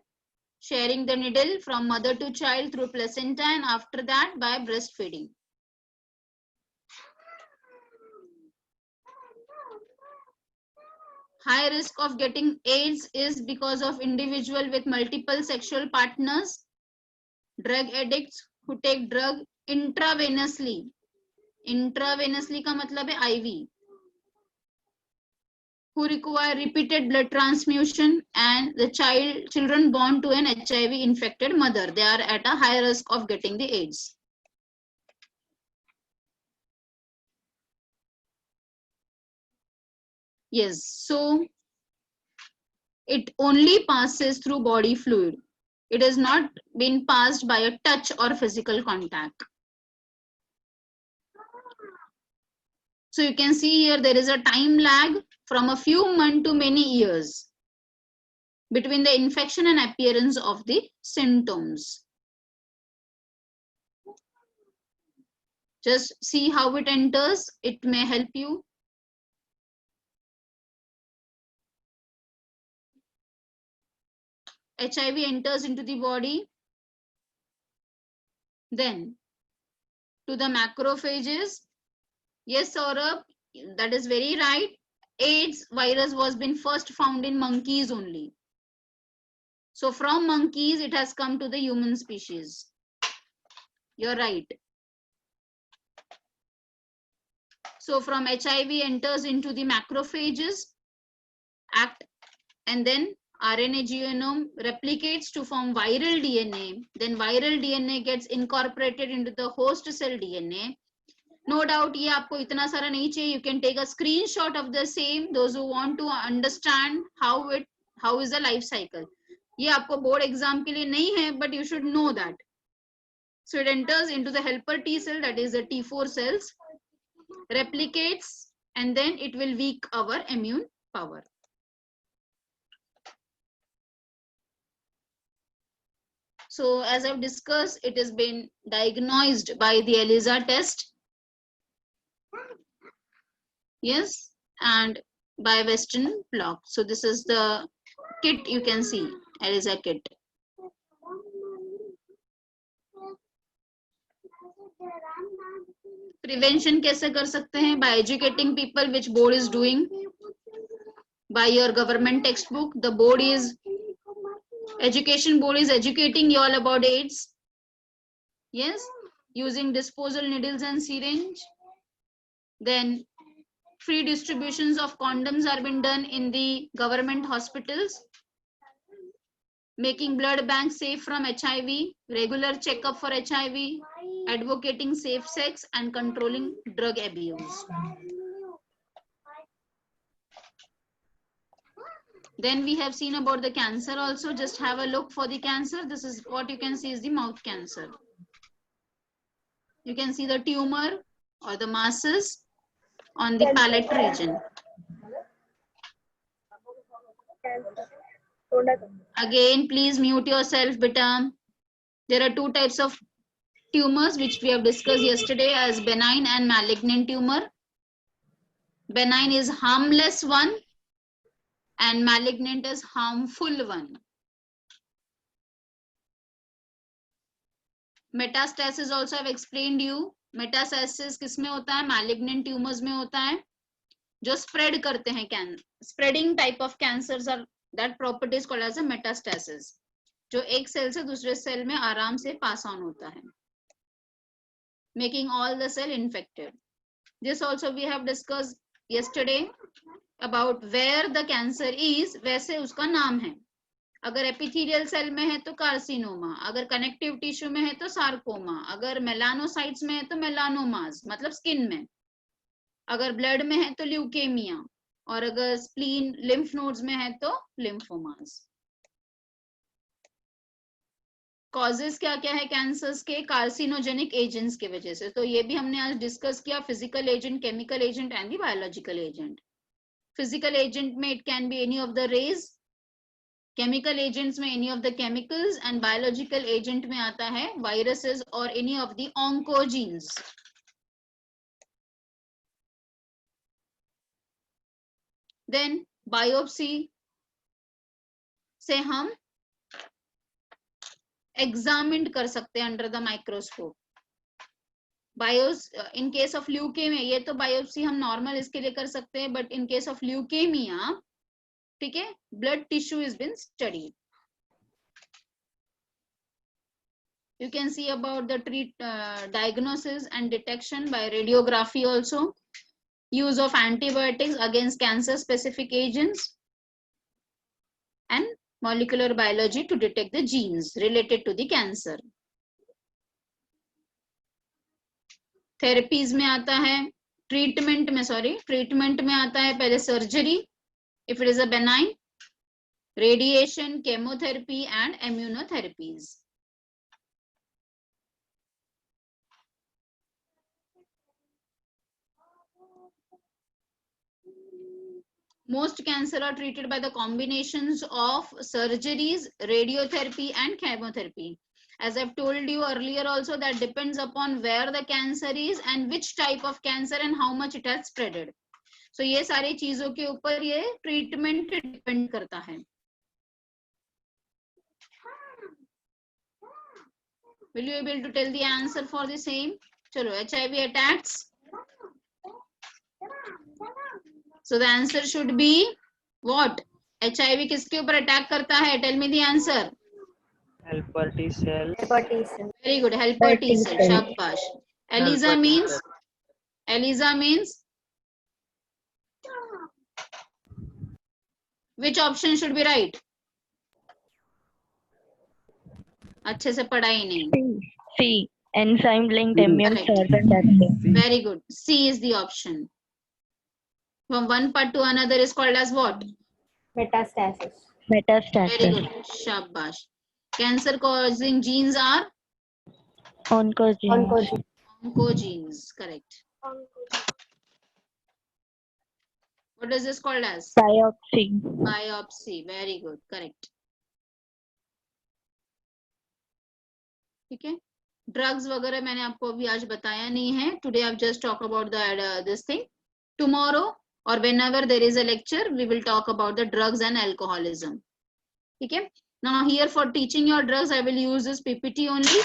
sharing the needle from mother to child through placenta, and after that by breastfeeding. High risk of getting AIDS is because of individual with multiple sexual partners, drug addicts who take drug intravenously. Intravenously का मतलब है IV. Who require repeated blood transfusion, and the children born to an HIV infected mother, they are at a high risk of getting the AIDS. Yes, so it only passes through body fluid. It has not been passed by a touch or physical contact. So you can see here there is a time lag from a few months to many years between the infection and appearance of the symptoms. Just see how it enters. It may help you. HIV enters into the body, then to the macrophages. Yes, Saurabh, that is very right. AIDS virus was been first found in monkeys only. So from monkeys, it has come to the human species. You're right. So from HIV enters into the macrophages, and then RNA genome replicates to form viral DNA. Then viral DNA gets incorporated into the host cell DNA. No doubt ये आपको इतना सारा नहीं चाहिए. You can take a screenshot of the same. Those who want to understand how is the life cycle. ये आपको board exam के लिए नहीं है, but you should know that. So it enters into the helper T cell, that is the T4 cells, replicates, and then it will weak our immune power. So as I've discussed, it has been diagnosed by the ELISA test. Yes, and by Western blot. So this is the kit, you can see, ELISA kit. Prevention कैसे कर सकते हैं? By educating people, which board is doing. By your government textbook, the board is, education board is educating you all about AIDS. Yes, using disposal needles and syringe. Then free distributions of condoms are being done in the government hospitals. Making blood banks safe from HIV, regular checkup for HIV, advocating safe sex, and controlling drug abuse. Then we have seen about the cancer also. Just have a look for the cancer. This is what you can see is the mouth cancer. You can see the tumor or the masses on the palate region. Again, please mute yourself, beta. There are two types of tumors which we have discussed yesterday as benign and malignant tumor. Benign is harmless one and malignant is harmful one. Metastasis also I've explained you. Metastasis किसमें होता है? Malignant tumors में होता है जो spread करते हैं. Spreading type of cancers are, that property is called as a metastasis, जो एक सेल से दूसरे सेल में आराम से pass on होता है, making all the cell infected. This also we have discussed yesterday about where the cancer is, वैसे उसका नाम है. अगर एपिथेलियल सेल में है तो कार्सिनोमा, अगर कनेक्टिव टिश्यू में है तो सार्कोमा, अगर मेलानोसाइट्स में है तो मेलानोमास, मतलब स्किन में, अगर ब्लड में है तो ल्यूकेमिया, और अगर स्प्लीन लिम्फ नोड्स में है तो लिम्फोमास. कॉजेस क्या क्या है कैंसर्स के? कार्सिनोजेनिक एजेंट्स के वजह से. तो ये भी हमने आज डिस्कस किया, physical agent, chemical agent and the biological agent. Physical agent में it can be any of the rays, chemical agents में any of the chemicals, and biological agent में आता है वायरसेस और any of the oncogenes. Then biopsy से हम examine कर सकते हैं अंडर द माइक्रोस्कोप. बायोस इन केस ऑफ ल्यूकेमिया, ये तो बायोप्सी हम नॉर्मल इसके लिए कर सकते हैं, but in case of leukaemia, ठीक है, blood tissue is been studied. You can see about the diagnosis and detection by radiography also. Use of antibiotics against cancer specific agents and molecular biology to detect the genes related to the cancer. Therapies में आता है, treatment में आता है पहले surgery if it is a benign, radiation, chemotherapy and immunotherapies. Most cancer are treated by the combinations of surgeries, radiotherapy and chemotherapy. As I've told you earlier also, that depends upon where the cancer is and which type of cancer and how much it has spreaded. So ये सारी चीजों के ऊपर ये treatment depend करता है. Will you be able to tell the answer for the same? चलो, HIV attacks. So the answer should be what? HIV किसके ऊपर अटैक करता है? Tell me the answer. Helper T cell. Very good. Helper T cell. Shabash. ELISA means? ELISA means? Which option should be right? अच्छे से पढ़ा ही नहीं. C. Enzyme linked immune servant active. Very good. C is the option. From one part to another is called as what? Metastasis. Very metastasis, good. Shabash. Cancer causing genes are oncogenes, Oncogene. oncogenes. Correct. What is this called as? biopsy, Biopsy. Very good. Correct. ठीक है. Drugs वगैरह मैंने आपको अभी आज बताया नहीं है. Today I've just talk about the this thing. Tomorrow or whenever there is a lecture, we will talk about the drugs and alcoholism. ठीक है. Now here for teaching your drugs, I will use this PPT only.